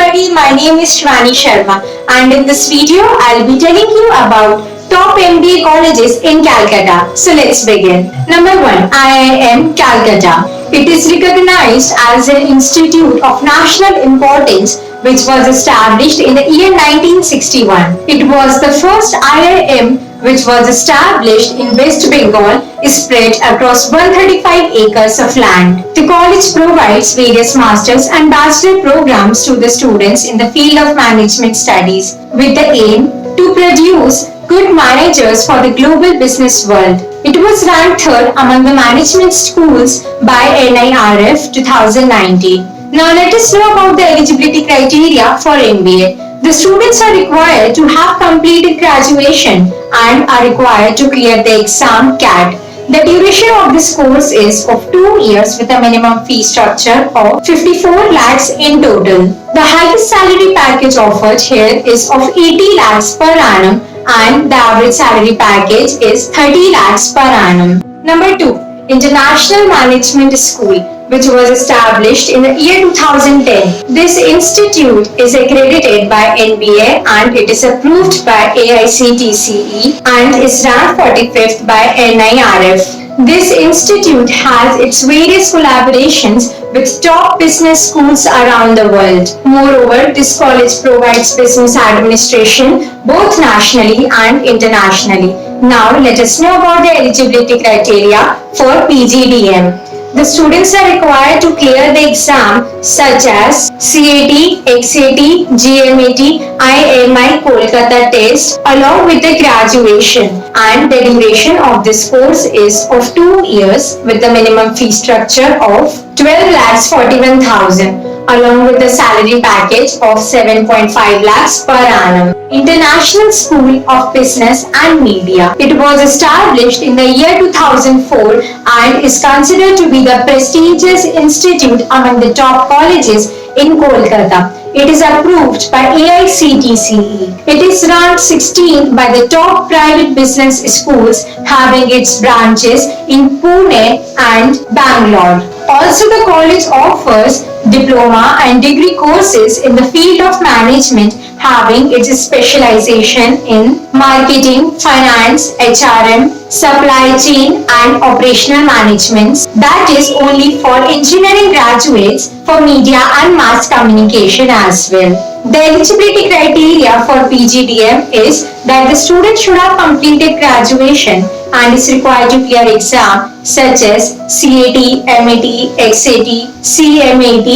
everybody, my name is Shwani Sharma and in this video I'll be telling you about top MBA colleges in Calcutta. So let's begin. Number 1. IIM Calcutta. It is recognized as an institute of national importance which was established in the year 1961. It was the first IIM which was established in West Bengal, spread across 135 acres of land. The college provides various master's and bachelor programs to the students in the field of management studies with the aim to produce good managers for the global business world. It was ranked third among the management schools by NIRF 2019. Now let us know about the eligibility criteria for MBA. The students are required to have completed graduation and are required to clear the exam CAT. The duration of this course is of 2 years with a minimum fee structure of 54 lakhs in total. The highest salary package offered here is of 80 lakhs per annum and the average salary package is 30 lakhs per annum. Number 2. International Management School, which was established in the year 2010. This institute is accredited by NBA and it is approved by AICTCE and is ranked 45th by NIRF. This institute has its various collaborations with top business schools around the world. Moreover, this college provides business administration both nationally and internationally. Now, let us know about the eligibility criteria for PGDM. The students are required to clear the exam such as CAT, XAT, GMAT, IMI Kolkata test along with the graduation, and the duration of this course is of 2 years with the minimum fee structure of 12,41,000 along with the salary package of 7.5 lakhs per annum. International School of Business and Media. It was established in the year 2004 and is considered to be the prestigious institute among the top colleges in Kolkata. It is approved by AICTCE. It is ranked 16th by the top private business schools having its branches in Pune and Bangalore. Also, the college offers diploma and degree courses in the field of management having its specialization in marketing, finance, HRM, supply chain and operational management. That is only for engineering graduates, for media and mass communication as well. The eligibility criteria for PGDM is that the student should have completed graduation and is required to clear exam such as CAT, MAT, XAT, CMAT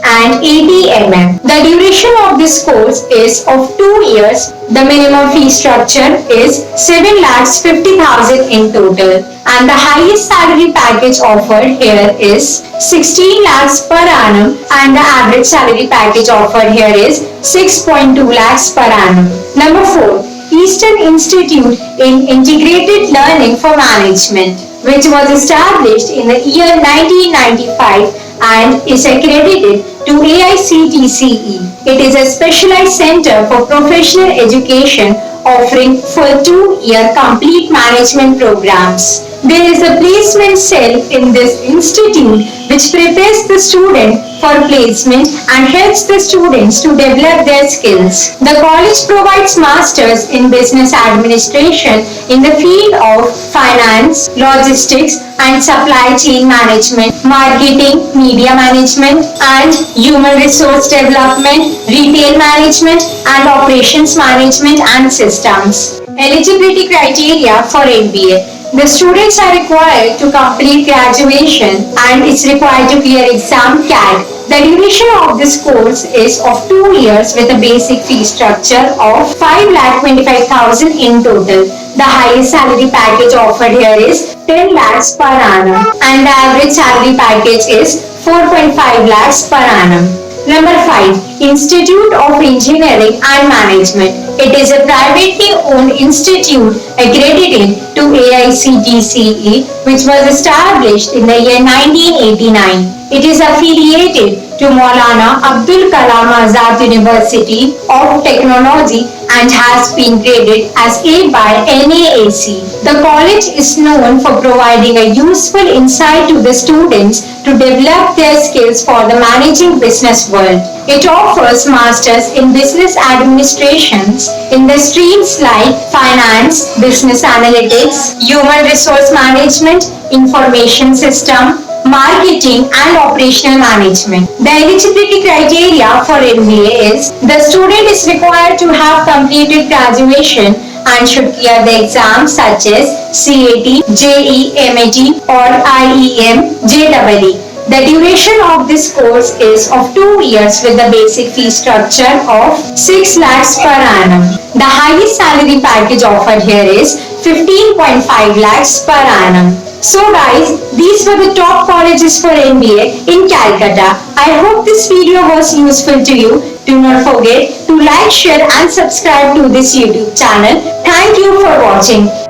and ATMM. The duration of this course is of 2 years. The minimum fee structure is 7,50,000 in total and the highest salary package offered here is 16 lakhs per annum and the average salary package offered here is 6.2 lakhs per annum. Number 4. Eastern Institute in Integrated Learning for Management, which was established in the year 1995 and is accredited to AICTCE. It is a specialized center for professional education offering full 2-year complete management programs. There is a placement cell in this institute which prepares the student for placement and helps the students to develop their skills. The college provides masters in business administration in the field of finance, logistics and supply chain management, marketing, media management and human resource development, retail management and operations management and systems. Eligibility criteria for MBA. The students are required to complete graduation and it's required to clear exam CAT. The duration of this course is of 2 years with a basic fee structure of 5,25,000 in total. The highest salary package offered here is 10 lakhs per annum and the average salary package is 4.5 lakhs per annum. Number 5. Institute of Engineering and Management. It is a privately owned institute accredited to AICTCE which was established in the year 1989. It is affiliated to Maulana Abdul Kalam Azad University of Technology and has been graded as A by NAAC. The college is known for providing a useful insight to the students to develop their skills for the managing business world. It offers masters in business administrations in the streams like finance, business analytics, human resource management, information system, marketing and operational management. The eligibility criteria for MBA is the student is required to have completed graduation and should clear the exams such as CAT, JEE, MAT or IEM, JEE. The duration of this course is of 2 years with the basic fee structure of 6 lakhs per annum. The highest salary package offered here is 15.5 lakhs per annum. So guys, these were the top colleges for MBA in Calcutta. I hope this video was useful to you. Do not forget to like, share and subscribe to this YouTube channel. Thank you for watching.